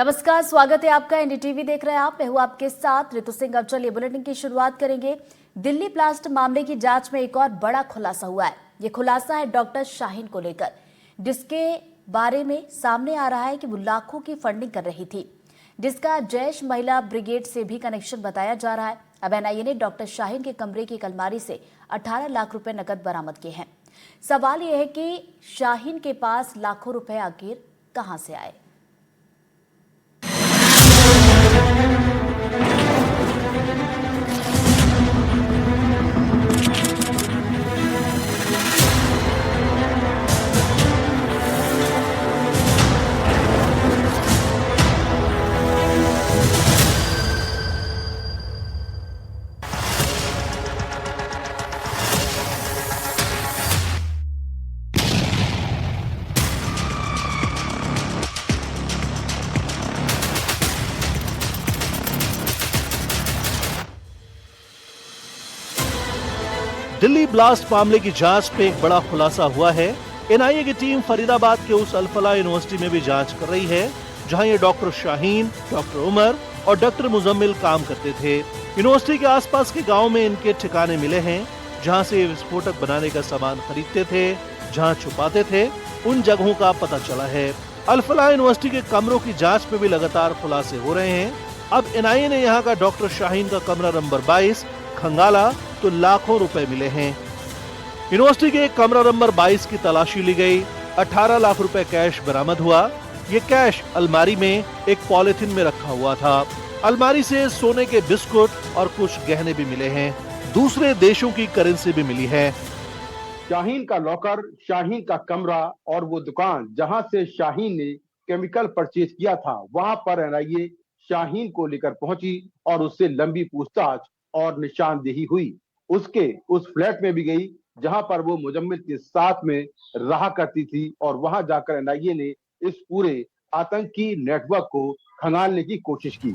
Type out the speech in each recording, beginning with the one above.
नमस्कार, स्वागत है आपका। एनडीटीवी देख रहे हैं आप। मैं हूं आपके साथ ऋतु सिंह। अब चलिए बुलेटिन की शुरुआत करेंगे। दिल्ली ब्लास्ट मामले की जांच में एक और बड़ा खुलासा हुआ है। ये खुलासा है डॉक्टर शाहीन को लेकर, जिसके बारे में सामने आ रहा है कि वो लाखों की फंडिंग कर रही थी, जिसका जैश महिला ब्रिगेड से भी कनेक्शन बताया जा रहा है। अब एनआईए ने डॉक्टर शाहीन के कमरे की एक अलमारी से 18 लाख रुपए नकद बरामद किए हैं। सवाल यह है कि शाहीन के पास लाखों रुपए आखिर कहां से आए। दिल्ली ब्लास्ट मामले की जांच में एक बड़ा खुलासा हुआ है। एनआईए की टीम फरीदाबाद के उस अल-फलाह यूनिवर्सिटी में भी जांच कर रही है, जहां ये डॉक्टर शाहीन, डॉक्टर उमर और डॉक्टर मुजम्मिल काम करते थे। यूनिवर्सिटी के आसपास के गांव में इनके ठिकाने मिले हैं, जहां से विस्फोटक बनाने का सामान खरीदते थे, जहां छुपाते थे, उन जगहों का पता चला है। अल-फलाह यूनिवर्सिटी के कमरों की जांच में भी लगातार खुलासे हो रहे हैं। अब एनआईए ने यहाँ का डॉक्टर शाहीन का कमरा नंबर 22 खंगाला तो लाखों रुपए मिले हैं। यूनिवर्सिटी के कमरा नंबर 22 की तलाशी ली गई, 18 लाख रुपए कैश बरामद हुआ। ये कैश अलमारी में एक पॉलिथीन में रखा हुआ था। अलमारी से सोने के बिस्कुट और कुछ गहने भी मिले हैं। दूसरे देशों की करेंसी भी मिली है। शाहीन का लॉकर, शाहीन का कमरा और वो दुकान जहां से शाहीन ने केमिकल परचेज किया था, वहां पर एनआईए शाहीन को लेकर पहुंची और उससे लंबी पूछताछ और निशानदेही हुई। उसके उस फ्लैट में भी गई जहां पर वो मुजम्मिल के साथ में रहा करती थी, और वहां जाकर एनआईए ने इस पूरे आतंकी नेटवर्क को खंगालने की कोशिश की।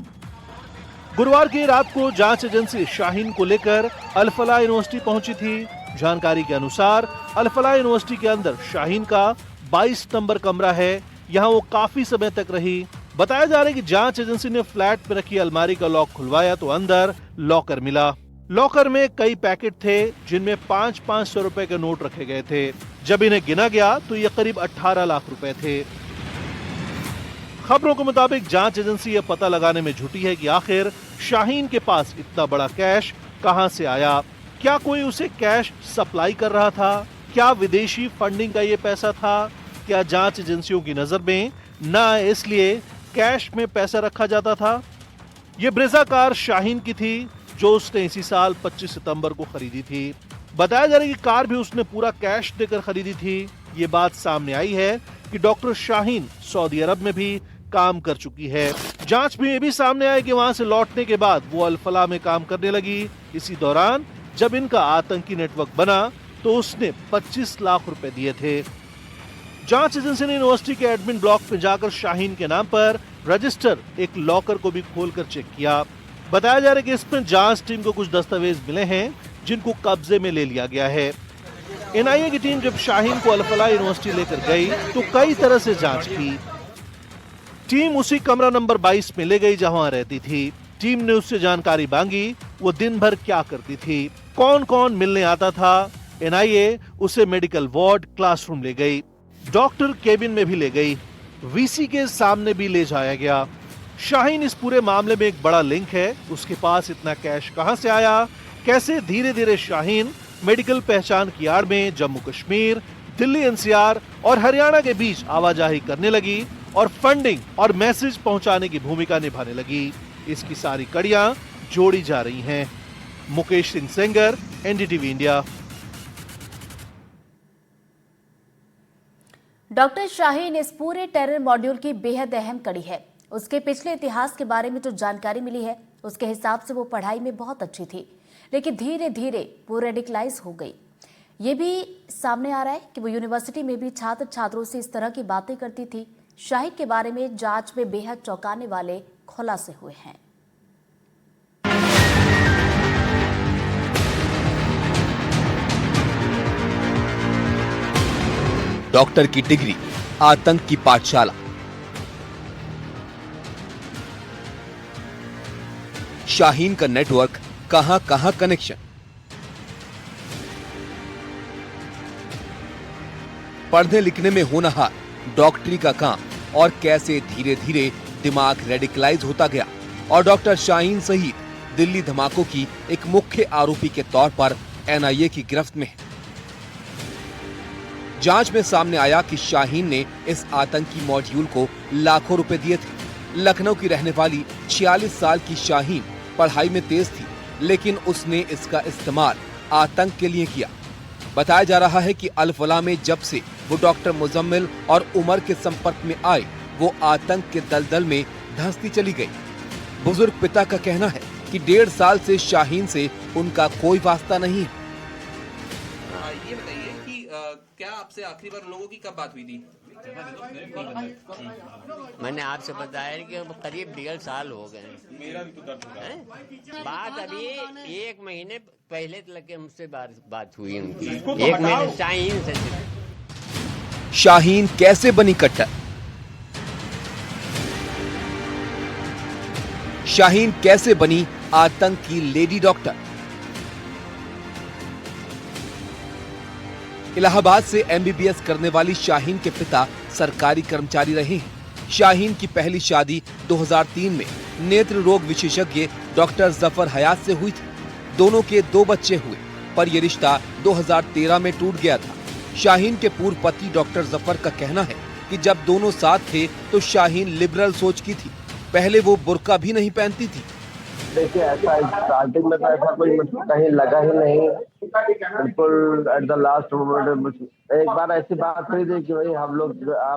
गुरुवार की रात को जांच एजेंसी शाहीन को लेकर अल-फलाह यूनिवर्सिटी पहुंची थी। जानकारी के अनुसार अल-फलाह यूनिवर्सिटी के अंदर शाहीन का 22 नंबर कमरा है। यहाँ वो काफी समय तक रही। बताया जा रहा है कि जांच एजेंसी ने फ्लैट में रखी अलमारी का लॉक खुलवाया तो अंदर लॉकर मिला। लॉकर में कई पैकेट थे, जिनमें 500 रुपए के नोट रखे गए थे। जब इन्हें गिना गया तो ये करीब 18 लाख रुपए थे। खबरों के मुताबिक जांच एजेंसी ये पता लगाने में जुटी है कि आखिर शाहीन के पास इतना बड़ा कैश कहां से आया। क्या कोई उसे कैश सप्लाई कर रहा था? क्या विदेशी फंडिंग का ये पैसा था? क्या जांच एजेंसियों की नजर में न आए इसलिए कैश में पैसा रखा जाता था? ये ब्रेजा कार शाहीन की थी, जो उसने इसी साल 25 सितंबर को खरीदी थी। बताया जा रहा है कि कार भी उसने पूरा कैश देकर खरीदी थी। ये बात सामने आई है कि डॉक्टर शाहीन सऊदी अरब में भी काम कर चुकी है। जांच में ये भी सामने आया कि वहां से लौटने के बाद वो अल-फलाह में काम करने लगी। इसी दौरान जब इनका आतंकी नेटवर्क बना तो उसने 25 लाख रुपए दिए थे। जांच एजेंसी ने यूनिवर्सिटी के एडमिन ब्लॉक में जाकर शाहीन के नाम पर रजिस्टर एक लॉकर को भी खोलकर चेक किया। बताया जा रहा है कि इसमें जांच टीम को कुछ दस्तावेज मिले हैं, जिनको कब्जे में ले लिया गया है। एनआईए की टीम जब शाहीन को अल-फलाह यूनिवर्सिटी लेकर गई तो कई तरह से जांच की। टीम उसी कमरा नंबर 22 में ले गई जहां रहती थी। टीम ने उससे जानकारी मांगी, वो दिन भर क्या करती थी, कौन कौन मिलने आता था। एनआईए उसे मेडिकल वार्ड, क्लासरूम ले गई, डॉक्टर केबिन में भी ले गई, वीसी के सामने भी ले जाया गया। शाहीन इस पूरे मामले में एक बड़ा लिंक है। उसके पास इतना कैश कहां से आया? कैसे धीरे धीरे शाहीन मेडिकल पहचान की आड़ में जम्मू कश्मीर, दिल्ली एनसीआर और हरियाणा के बीच आवाजाही करने लगी और फंडिंग और मैसेज पहुंचाने की भूमिका निभाने लगी। इसकी सारी कड़ियां जोड़ी जा रही हैं। Mukesh Singh Sengar, NDTV India. Doctor Shaheen इस पूरे टेरर मॉड्यूल की बेहद अहम कड़ी है। उसके पिछले इतिहास के बारे में जो जानकारी मिली है, उसके हिसाब से वो पढ़ाई में बहुत अच्छी थी, लेकिन धीरे धीरे वो रेडिकलाइज हो गई। ये भी सामने आ रहा है कि वो यूनिवर्सिटी में भी छात्र छात्रों से इस तरह की बातें करती थी। शाहीन के बारे में जांच में बेहद चौंकाने वाले खुलासे हुए हैं। डॉक्टर की डिग्री, आतंक की पाठशाला, शाहीन का नेटवर्क, कहां कहां कनेक्शन। पढ़ने लिखने में होनहार, डॉक्टरी का काम और कैसे धीरे धीरे दिमाग रेडिकलाइज होता गया और डॉक्टर शाहीन सहित दिल्ली धमाकों की एक मुख्य आरोपी के तौर पर एनआईए की गिरफ्त में है। जांच में सामने आया कि शाहीन ने इस आतंकी मॉड्यूल को लाखों रुपए दिए थे। लखनऊ की रहने वाली 46 साल की शाहीन पढ़ाई में तेज थी, लेकिन उसने इसका इस्तेमाल आतंक के लिए किया। बताया जा रहा है कि अल-फलाह में जब से वो डॉक्टर मुजम्मिल और उमर के संपर्क में आए, वो आतंक के दलदल में धंसती चली गई। बुजुर्ग पिता का कहना है कि 1.5 साल से शाहीन से उनका कोई वास्ता नहीं है। ये बताइए कि क्या आपसे आखिरी बार लोगों की कब बात हुई थी? मैंने आपसे बताया कि करीब 1.5 साल हो गए। मेरा भी तो दर्द होगा। बात अभी 1 महीने पहले तक मुझसे बात हुई उनकी, 1 महीने शाहीन से। शाहीन कैसे बनी कट्टर? शाहीन कैसे बनी आतंक की लेडी डॉक्टर? इलाहाबाद से एमबीबीएस करने वाली शाहीन के पिता सरकारी कर्मचारी रहे हैं। शाहीन की पहली शादी 2003 में नेत्र रोग विशेषज्ञ डॉक्टर जफर हयात से हुई थी। दोनों के 2 बच्चे हुए, पर यह रिश्ता 2013 में टूट गया था। शाहीन के पूर्व पति डॉक्टर जफर का कहना है कि जब दोनों साथ थे तो शाहीन लिबरल सोच की थी। पहले वो बुर्का भी नहीं पहनती थी। देखिए, ऐसा स्टार्टिंग में तो ऐसा कोई कहीं लगा ही नहीं। बिल्कुल एट द लास्ट मोमेंट एक बार ऐसी बात हुई थी कि भाई हम लोग,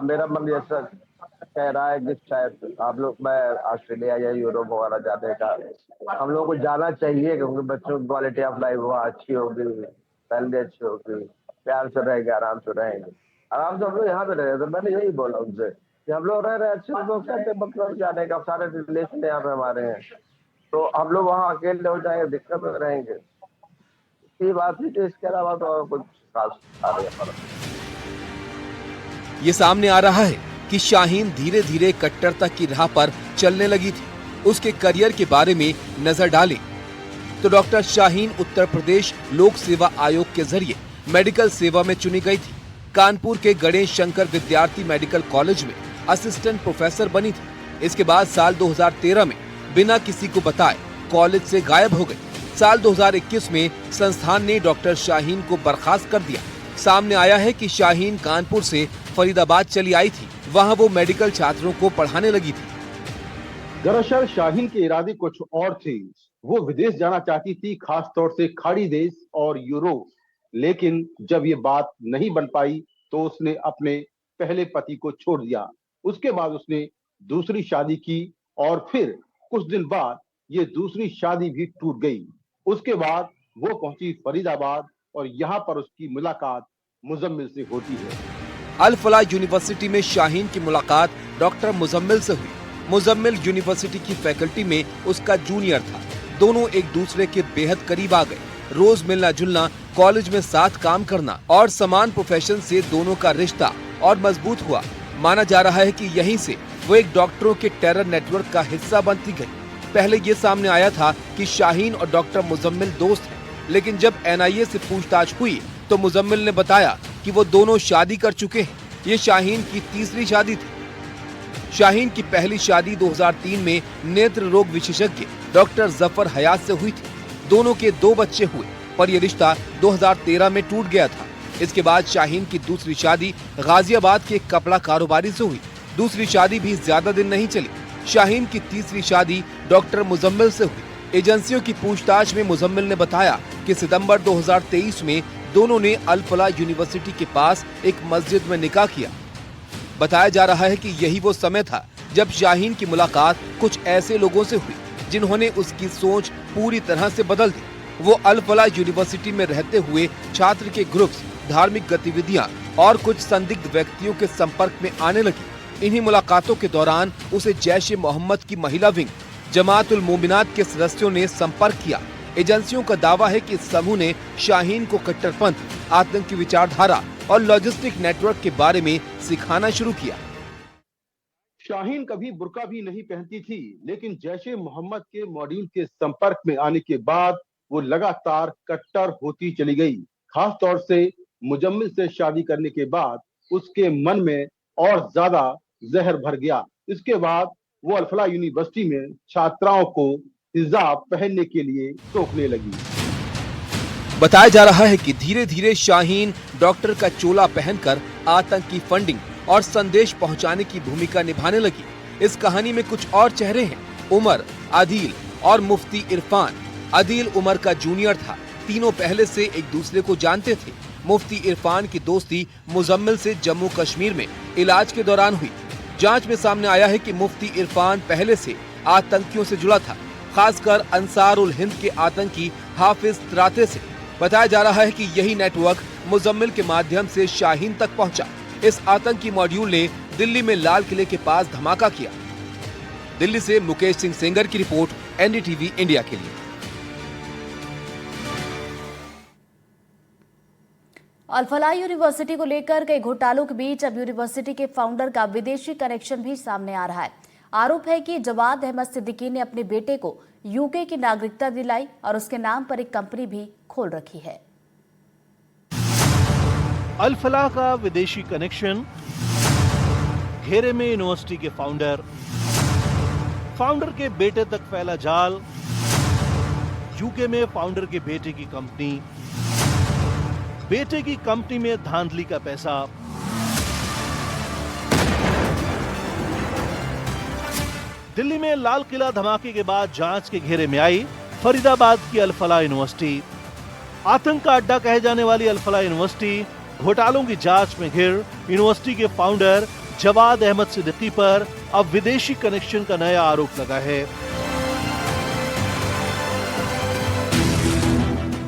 मेरा मन ऐसा कह रहा है कि शायद आप लोग, मैं ऑस्ट्रेलिया या यूरोप वगैरह जाने का हम लोग को जाना चाहिए, क्योंकि बच्चों की क्वालिटी ऑफ लाइफ वहाँ अच्छी होगी, सैलरी अच्छी होगी, प्यार से रहेंगे, आराम से रहेंगे। आराम से हम लोग यहाँ पे रहे, तो मैंने यही बोला उनसे कि हम लोग रह रहे अच्छे लोग, कहते मतलब जाने का, सारे रिलेशन यहाँ पे हमारे हैं, तो हम लोग वहाँ अकेले हो जाएंगे, दिक्कत में रहेंगे। ये बात ही, तो इसके अलावा तो और कुछ खास आ रही है। ये सामने आ रहा है कि शाहीन धीरे धीरे कट्टरता की राह पर चलने लगी थी। उसके करियर के बारे में नजर डालें तो डॉक्टर शाहीन उत्तर प्रदेश लोक सेवा आयोग के जरिए मेडिकल सेवा में चुनी गई थी। कानपुर के गणेश शंकर विद्यार्थी मेडिकल कॉलेज में असिस्टेंट प्रोफेसर बनी थी। इसके बाद साल 2013 में बिना किसी को बताए कॉलेज से गायब हो गई। साल 2021 में संस्थान ने डॉक्टर शाहीन को बर्खास्त कर दिया। सामने आया है कि शाहीन कानपुर से फरीदाबाद चली आई थी, वहां वो मेडिकल छात्रों को पढ़ाने लगी थी। दरअसल शाहीन के इरादे कुछ और थे। वो विदेश जाना चाहती थी, खास तौर से खाड़ी देश और यूरोप। लेकिन जब ये बात नहीं बन पाई तो उसने अपने पहले पति को छोड़ दिया। उसके बाद उसने दूसरी शादी की और फिर कुछ दिन बाद ये दूसरी शादी भी टूट गई। उसके बाद वो पहुंची फरीदाबाद और यहाँ पर उसकी मुलाकात मुजम्मिल से होती है। अल-फलाह यूनिवर्सिटी में शाहीन की मुलाकात डॉक्टर मुजम्मिल से हुई। मुजम्मिल यूनिवर्सिटी की फैकल्टी में उसका जूनियर था। दोनों एक दूसरे के बेहद करीब आ गए। रोज मिलना जुलना, कॉलेज में साथ काम करना और समान प्रोफेशन से दोनों का रिश्ता और मजबूत हुआ। माना जा रहा है कि यहीं से वो एक डॉक्टरों के टेरर नेटवर्क का हिस्सा बनती गई। पहले ये सामने आया था कि शाहीन और डॉक्टर मुजम्मिल दोस्त हैं, लेकिन जब एनआईए से पूछताछ हुई तो मुजम्मिल ने बताया कि वो दोनों शादी कर चुके हैं। ये शाहीन की तीसरी शादी थी। शाहीन की पहली शादी 2003 में नेत्र रोग विशेषज्ञ डॉक्टर जफर हयात से हुई थी। दोनों के 2 बच्चे हुए, पर यह रिश्ता 2013 में टूट गया था। इसके बाद शाहीन की दूसरी शादी गाजियाबाद के कपड़ा कारोबारी से हुई। दूसरी शादी भी ज्यादा दिन नहीं चली। शाहीन की तीसरी शादी डॉक्टर मुजम्मिल से हुई। एजेंसियों की पूछताछ में मुजम्मिल ने बताया कि सितंबर 2023 में दोनों ने अल-फलाह यूनिवर्सिटी के पास एक मस्जिद में निकाह किया। बताया जा रहा है कि यही वो समय था जब शाहीन की मुलाकात कुछ ऐसे लोगों से हुई जिन्होंने उसकी सोच पूरी तरह से बदल दी। वो अल-फलाह यूनिवर्सिटी में रहते हुए छात्र के ग्रुप्स, धार्मिक गतिविधियां और कुछ संदिग्ध व्यक्तियों के संपर्क में आने लगी। इन्हीं मुलाकातों के दौरान उसे जैश-ए-मोहम्मद की महिला विंग जमातुल मोमिनात के सदस्यों ने संपर्क किया। एजेंसियों का दावा है कि इस समूह ने शाहीन को कट्टरपंथ, आतंकी विचारधारा और लॉजिस्टिक नेटवर्क के बारे में सिखाना शुरू किया। शाहीन कभी बुर्का भी नहीं पहनती थी, लेकिन जैशे मोहम्मद के मॉड्यूल के संपर्क में आने के बाद वो लगातार कट्टर होती चली गई। खास तौर से मुजम्मिल से शादी करने के बाद उसके मन में और ज्यादा जहर भर गया। इसके बाद वो अल-फलाह यूनिवर्सिटी में छात्राओं को हिजाब पहनने के लिए टोकने लगी। बताया जा रहा है कि धीरे धीरे शाहीन डॉक्टर का चोला पहनकर आतंक की फंडिंग और संदेश पहुंचाने की भूमिका निभाने लगी। इस कहानी में कुछ और चेहरे हैं, उमर, आदिल और मुफ्ती इरफान। आदिल उमर का जूनियर था, तीनों पहले से एक दूसरे को जानते थे। मुफ्ती इरफान की दोस्ती मुजम्मिल से जम्मू कश्मीर में इलाज के दौरान हुई। जांच में सामने आया है कि मुफ्ती इरफान पहले से आतंकियों से जुड़ा था, खासकर अंसारुल हिंद के आतंकी हाफिज त्राते से। बताया जा रहा है कि यही नेटवर्क मुजम्मिल के माध्यम से शाहीन तक पहुंचा। इस आतंकी मॉड्यूल ने दिल्ली में लाल किले के पास धमाका किया। दिल्ली से मुकेश सिंह सेंगर की रिपोर्ट, एनडीटीवी इंडिया के लिए। अल-फलाह यूनिवर्सिटी को लेकर कई घोटालों के बीच अब यूनिवर्सिटी के फाउंडर का विदेशी कनेक्शन भी सामने आ रहा है। आरोप है कि जवाद अहमद सिद्दीकी ने अपने बेटे को यूके की नागरिकता दिलाई और उसके नाम पर एक कंपनी भी खोल रखी है। अल-फलाह का विदेशी कनेक्शन, घेरे में यूनिवर्सिटी के फाउंडर के बेटे तक फैला जाल, यूके में फाउंडर के बेटे की कंपनी, बेटे की कंपनी में धांधली का पैसा। दिल्ली में लाल किला धमाके के बाद जांच के घेरे में आई फरीदाबाद की अल-फलाह यूनिवर्सिटी। आतंक का अड्डा कहे जाने वाली अल-फलाह यूनिवर्सिटी घोटालों की जांच में घिर यूनिवर्सिटी के फाउंडर जवाद अहमद सिद्दीकी पर अब विदेशी कनेक्शन का नया आरोप लगा है।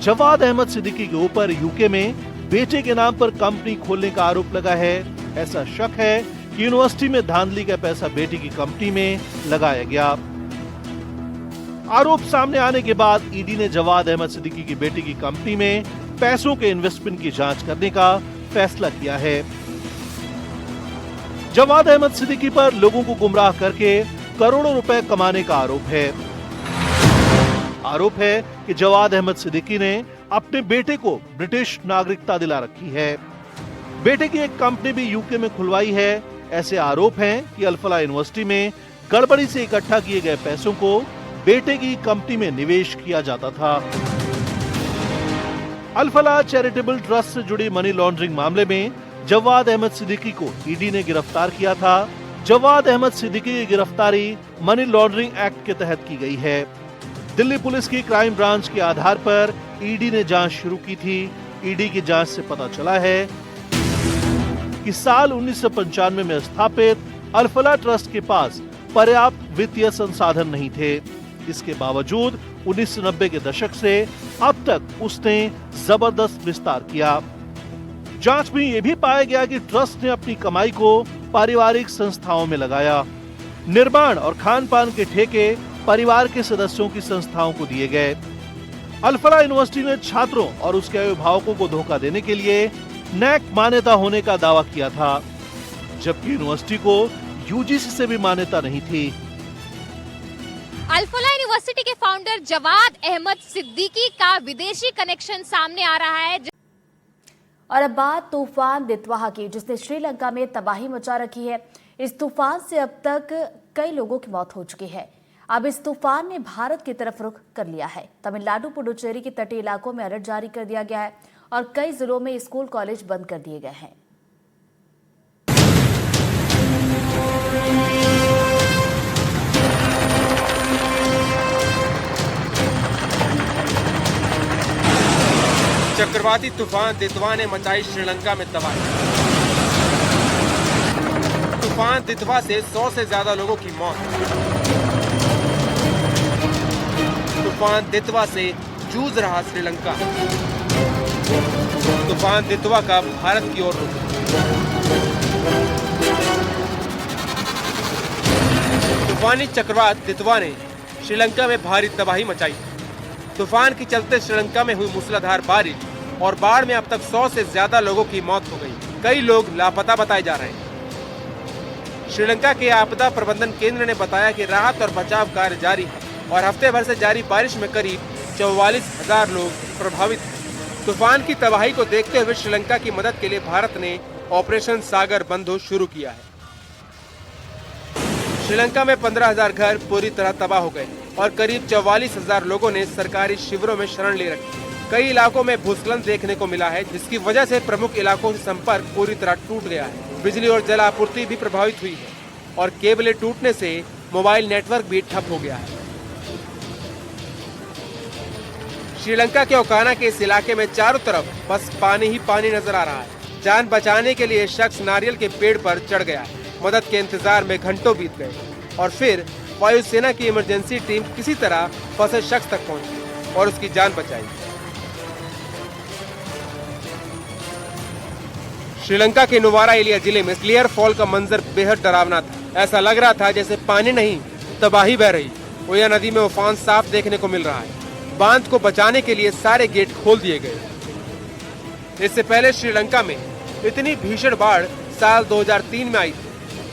जवाद अहमद सिद्दीकी के ऊपर यूके में बेटे के नाम पर कंपनी खोलने का आरोप लगा है। ऐसा शक है कि यूनिवर्सिटी में धांधली का पैसा बेटी की कंपनी में लगाया गया। आरोप सामने आने के बाद ईडी ने जवाद अहमद सिद्दीकी की बेटी की कंपनी में पैसों के इन्वेस्टमेंट की जांच करने का फैसला किया है। जवाद अहमद सिद्दीकी पर लोगों को गुमराह करके करोड़ों रुपए कमाने का आरोप है। आरोप है कि जवाद अहमद सिद्दीकी ने अपने बेटे को ब्रिटिश नागरिकता दिला रखी है। बेटे की एक कंपनी भी यूके में खुलवाई है। ऐसे आरोप हैं कि अल-फलाह यूनिवर्सिटी में गड़बड़ी से इकट्ठा किए गए पैसों को बेटे की कंपनी में निवेश किया जाता था। अल-फलाह चैरिटेबल ट्रस्ट से जुड़ी मनी लॉन्ड्रिंग मामले में जवाद अहमद सिद्दीकी को ईडी ने गिरफ्तार किया था। जवाद अहमद सिद्दीकी की गिरफ्तारी मनी लॉन्ड्रिंग एक्ट के तहत की गई है। दिल्ली पुलिस की क्राइम ब्रांच के आधार पर ईडी ने जांच शुरू की थी। ईडी की जांच से पता चला है कि साल 1995 में स्थापित अल-फलाह ट्रस्ट के पास पर्याप्त वित्तीय संसाधन नहीं थे। इसके बावजूद 1990 के दशक से अब तक उसने जबरदस्त विस्तार किया। जांच में यह भी पाया गया कि ट्रस्ट ने अपनी कमाई को पारिवारिक संस्थाओं में लगाया। निर्माण और खान पान के ठेके परिवार के सदस्यों की संस्थाओं को दिए गए। अल-फलाह यूनिवर्सिटी ने छात्रों और उसके अभिभावकों को धोखा देने के लिए नैक मान्यता होने का दावा किया था, जबकि यूनिवर्सिटी को यूजीसी से भी मान्यता नहीं थी। अल-फलाह यूनिवर्सिटी के फाउंडर जवाद अहमद सिद्दीकी का विदेशी कनेक्शन सामने आ रहा है। और अब बात तूफान दितवाहा की, जिसने श्रीलंका में तबाही मचा रखी है। इस तूफान से अब तक कई लोगों की मौत हो चुकी है। अब इस तूफान ने भारत की तरफ रुख कर लिया है। तमिलनाडु, पुडुचेरी के तटीय इलाकों में अलर्ट जारी कर दिया गया है और कई जिलों में स्कूल कॉलेज बंद कर दिए गए हैं। चक्रवाती तूफान दितवा ने मचाई श्रीलंका में तबाही। तूफान दितवा से 100 से ज्यादा लोगों की मौत। तूफान दितवा से जूझ रहा श्रीलंका। तूफान दितवा का भारत की ओर रुख। तूफानी चक्रवात दितवा ने श्रीलंका में भारी तबाही मचाई। तूफान के चलते श्रीलंका में हुई मूसलाधार बारिश और बाढ़ में अब तक 100 से ज्यादा लोगों की मौत हो गई। कई लोग लापता बताए जा रहे हैं। श्रीलंका के आपदा प्रबंधन केंद्र ने बताया कि राहत और बचाव कार्य जारी है और हफ्ते भर से जारी बारिश में करीब 44,000 लोग प्रभावित हैं। तूफान की तबाही को देखते हुए श्रीलंका की मदद के लिए भारत ने ऑपरेशन सागर बंधु शुरू किया है। श्रीलंका में 15,000 घर पूरी तरह तबाह हो गए और करीब 44,000 लोगों ने सरकारी शिविरों में शरण ले रखी। कई इलाकों में भूस्खलन देखने को मिला है, जिसकी वजह से प्रमुख इलाकों से संपर्क पूरी तरह टूट गया है। बिजली और जल आपूर्ति भी प्रभावित हुई है और केबलें टूटने से मोबाइल नेटवर्क भी ठप हो गया है। श्रीलंका के ओकाना के इस इलाके में चारों तरफ बस पानी ही पानी नजर आ रहा है। जान बचाने के लिए शख्स नारियल के पेड़ पर चढ़ गया है। मदद के इंतजार में घंटों बीत गए और फिर वायुसेना की इमरजेंसी टीम किसी तरह फंसे शख्स तक पहुंची और उसकी जान बचाई। श्रीलंका के नुवारा एलिया जिले में क्लियर फॉल का मंजर बेहद डरावना था। ऐसा लग रहा था जैसे पानी नहीं तबाही बह रही। ओया नदी में उफान साफ देखने को मिल रहा है। बांध को बचाने के लिए सारे गेट खोल दिए गए। इससे पहले श्रीलंका में इतनी भीषण बाढ़ साल 2003 में आई थी,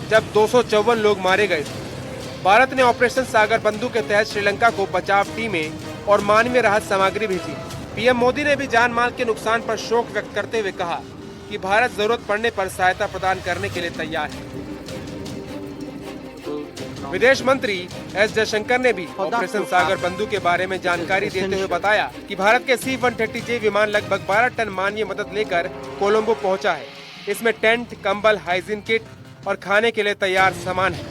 जब 254 लोग मारे गए थे। भारत ने ऑपरेशन सागर बंधु के तहत श्रीलंका को बचाव टीमें और मानवीय राहत सामग्री भेजी। पीएम मोदी ने भी जान माल के नुकसान पर शोक व्यक्त करते हुए कहा कि भारत जरूरत पड़ने पर सहायता प्रदान करने के लिए तैयार है। विदेश मंत्री एस जयशंकर ने भी ऑपरेशन सागर बंधु के बारे में जानकारी देते हुए बताया कि भारत के C-130J विमान लगभग 12 टन मानवीय मदद लेकर कोलंबो पहुंचा है। इसमें टेंट, कंबल, हाइजीन किट और खाने के लिए तैयार सामान है।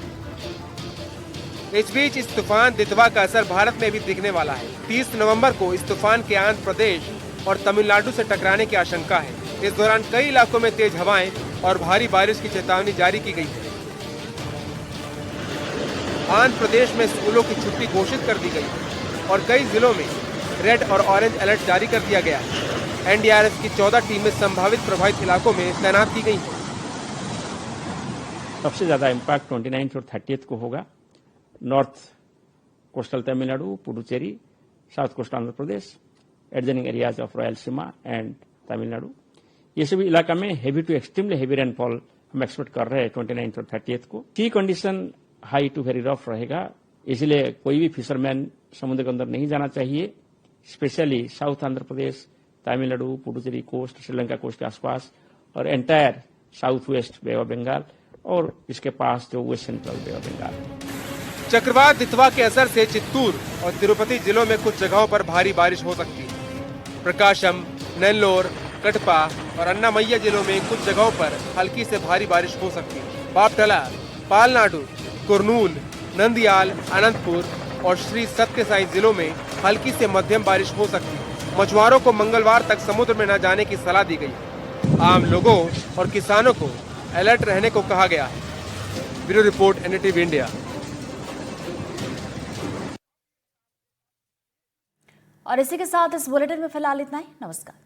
इस बीच इस तूफान दितवा का असर भारत में भी दिखने वाला है। 30 नवंबर को इस तूफान के आंध्र प्रदेश और तमिलनाडु से टकराने की आशंका है। इस दौरान कई इलाकों में तेज हवाएं और भारी बारिश की चेतावनी जारी की गई है। आंध्र प्रदेश में स्कूलों की छुट्टी घोषित कर दी गई है और कई जिलों में रेड और ऑरेंज अलर्ट जारी कर दिया गया है। एनडीआरएफ की 14 टीमें संभावित प्रभावित इलाकों में तैनात की गई हैं। सबसे ज्यादा इम्पैक्ट 29 और 30 को होगा। North coastal Tamil Nadu, Puducherry, south coast Andhra Pradesh, adjoining areas of Rayalaseema and Tamil Nadu, ये सभी इलाका में heavy to extremely heavy rainfall हम एक्सपेक्ट कर रहे हैं 29 और 30 को। Sea condition high to very rough रहेगा, इसलिए कोई भी फिशरमैन समुद्र के अंदर नहीं जाना चाहिए। Specially south Andhra Pradesh, Tamil Nadu, Puducherry coast, Sri Lanka coast के आसपास और entire south west Bay of Bengal और इसके पास जो west central Bay of Bengal. चक्रवात दितवा के असर से चित्तूर और तिरुपति जिलों में कुछ जगहों पर भारी बारिश हो सकती है। प्रकाशम, नेल्लोर, कटपा और अन्नामय्या जिलों में कुछ जगहों पर हल्की से भारी बारिश हो सकती है। बापटला, पालनाडु, कुरनूल, नंदियाल, अनंतपुर और श्री सत्य साई जिलों में हल्की से मध्यम बारिश हो सकती है। मछुआरों को मंगलवार तक समुद्र में न जाने की सलाह दी गई। आम लोगों और किसानों को अलर्ट रहने को कहा गया है। Bureau report, NDTV India. और इसी के साथ इस बुलेटिन में फिलहाल इतना ही। नमस्कार।